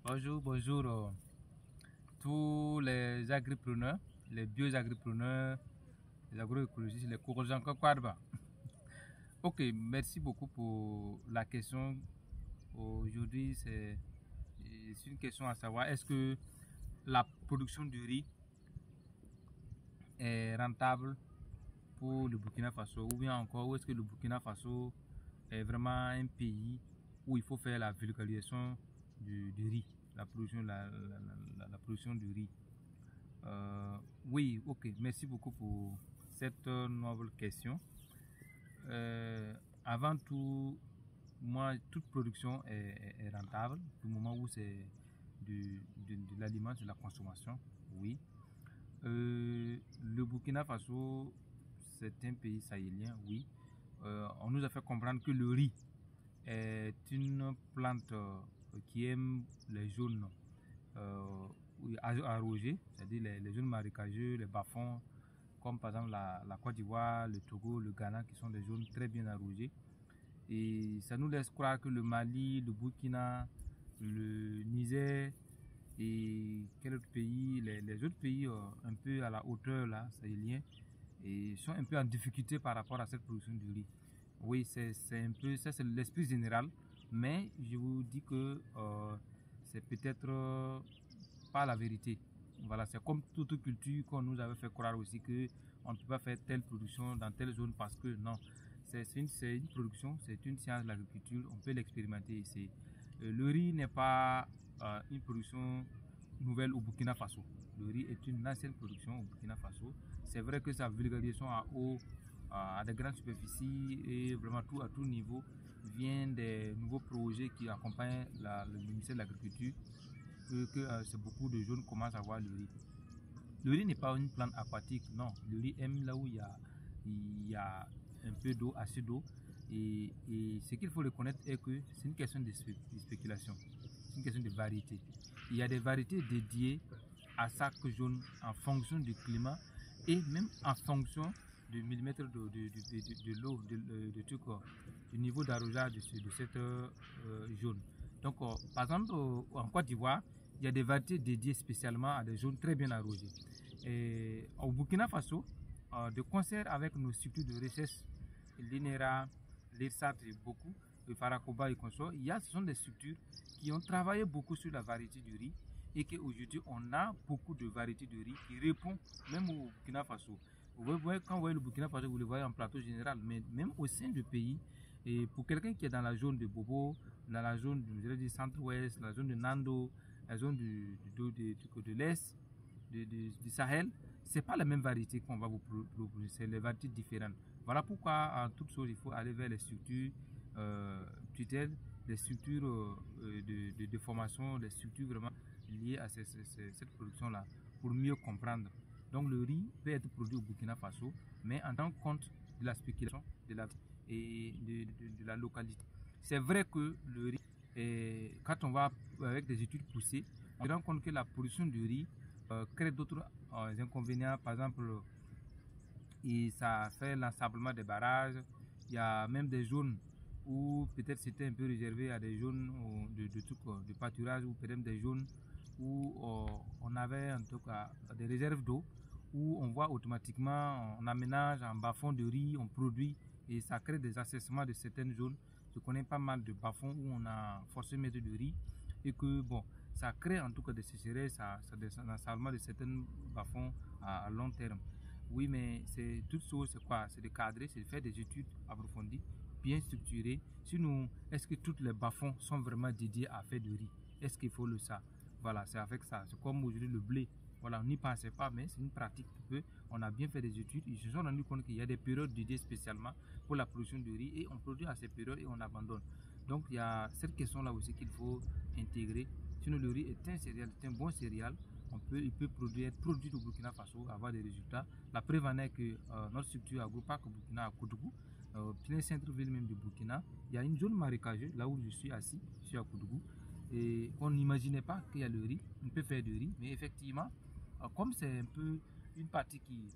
Bonjour, bonjour tous les agripreneurs, les bio-agripreneurs, les agroécologistes, les corrigants Kwadba. Ok, merci beaucoup pour la question. Aujourd'hui, c'est une question à savoir, est-ce que la production du riz est rentable pour le Burkina Faso, ou bien encore, est-ce que le Burkina Faso est vraiment un pays où il faut faire la vulgarisation du riz, la production du riz. Oui, ok, merci beaucoup pour cette noble question. Avant tout, moi, toute production est rentable du moment où c'est de l'aliment, de la consommation, oui. Le Burkina Faso, c'est un pays sahélien, oui. On nous a fait comprendre que le riz est une plante qui aime les zones arrosées, c'est-à-dire les zones marécageuses, les bas-fonds, comme par exemple la Côte d'Ivoire, le Togo, le Ghana, qui sont des zones très bien arrosées. Et ça nous laisse croire que le Mali, le Burkina, le Niger et quel autre pays, les autres pays un peu à la hauteur là, sahéliens, et sont un peu en difficulté par rapport à cette production du riz. Oui, c'est un peu ça, c'est l'esprit général, mais je vous dis que c'est peut-être pas la vérité. Voilà, c'est comme toute culture qu'on nous avait fait croire aussi que on ne peut pas faire telle production dans telle zone parce que non, c'est une production, c'est une science de l'agriculture, on peut l'expérimenter ici. Le riz n'est pas une production nouvelle au Burkina Faso. Le riz est une ancienne production au Burkina Faso. C'est vrai que sa vulgarisation à des grandes superficies et vraiment à tout niveau vient des nouveaux projets qui accompagnent le ministère de l'Agriculture, que c'est beaucoup de jeunes commencent à voir le riz. Le riz n'est pas une plante aquatique, non. Le riz aime là où il y a un peu d'eau, assez d'eau. Et ce qu'il faut reconnaître est que c'est une question de spéculation, c'est une question de variété. Il y a des variétés dédiées à chaque zone en fonction du climat et même en fonction du millimètre de l'eau, du niveau d'arrosage de cette zone. Donc, par exemple, en Côte d'Ivoire, il y a des variétés dédiées spécialement à des zones très bien arrosées. Et au Burkina Faso, de concert avec nos structures de recherche, l'INERA, l'IRSAT et beaucoup, le Farakoba et consorts, ce sont des structures qui ont travaillé beaucoup sur la variété du riz et qu'aujourd'hui on a beaucoup de variétés de riz qui répondent même au Burkina Faso. Quand vous voyez le Burkina Faso, vous le voyez en plateau général, mais même au sein du pays, et pour quelqu'un qui est dans la zone de Bobo, dans la zone du centre-ouest, la zone de Nando, la zone de l'Est, du Sahel, c'est pas la même variété qu'on va vous proposer, c'est les variétés différentes. Voilà pourquoi, en toute chose, il faut aller vers les structures tutelles, les structures de formation, les structures vraiment liées à cette production-là, pour mieux comprendre. Donc le riz peut être produit au Burkina Faso, mais en tenant compte de la spéculation et de la localité. C'est vrai que le riz, quand on va avec des études poussées, on se rend compte que la production du riz crée d'autres inconvénients. Par exemple, et ça fait l'ensablement des barrages. Il y a même des zones où peut-être c'était un peu réservé à des zones de pâturage, ou peut-être des zones où on avait en tout cas des réserves d'eau, où on voit automatiquement, on aménage en bas-fond de riz, on produit, et ça crée des assèchements de certaines zones. Je connais pas mal de bas-fonds où on a forcé mettre de riz, et que bon, ça crée en tout cas des sécheresses, un ensablement de certains bas-fonds à long terme. Oui, mais c'est toute chose, c'est quoi? C'est de cadrer, c'est de faire des études approfondies, bien structurées. Sinon, est-ce que toutes les bas-fonds sont vraiment dédiés à faire du riz? Est-ce qu'il faut le ça? Voilà, c'est avec ça. C'est comme aujourd'hui le blé. Voilà, on n'y pensait pas, mais c'est une pratique on a bien fait des études. Ils se sont rendus compte qu'il y a des périodes dédiées spécialement pour la production de riz, et on produit à ces périodes et on abandonne. Donc, il y a cette question-là aussi qu'il faut intégrer. Sinon, le riz est un céréal, c'est un bon céréal. Il peut être produit au Burkina Faso, avoir des résultats. La preuve en est que notre structure AgroPark au Burkina, à Koudougou, plein centre-ville même du Burkina, il y a une zone marécageuse, là où je suis assis, je suis à Koudougou, et on n'imaginait pas qu'il y a le riz, on peut faire du riz, mais effectivement, comme c'est un peu une partie qui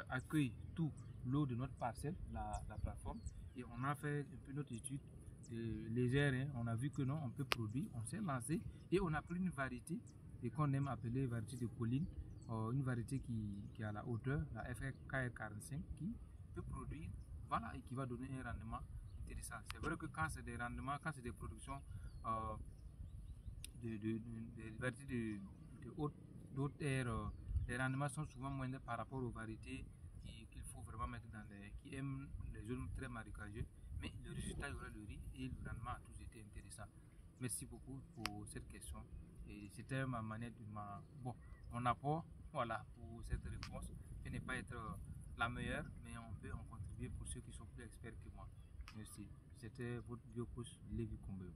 accueille tout l'eau de notre parcelle, la plateforme, et on a fait un peu notre étude, légère, hein. On a vu que non, on peut produire, on s'est lancé et on a pris une variété et qu'on aime appeler variété de colline, une variété qui a la hauteur, la FKR45, qui peut produire, voilà, et qui va donner un rendement intéressant. C'est vrai que quand c'est des rendements, quand c'est des productions de variétés de haute air, les rendements sont souvent moindres par rapport aux variétés qu'il faut vraiment mettre dans les, qui aiment les zones très marécageuses, mais le résultat, il y aura le riz et le rendement a tous été intéressant. Merci beaucoup pour cette question et c'était ma manière de mon apport, voilà, pour cette réponse qui n'est pas être la meilleure, mais on peut en contribuer pour ceux qui sont plus experts que moi. Merci. C'était votre biocoach Lévi Combeu.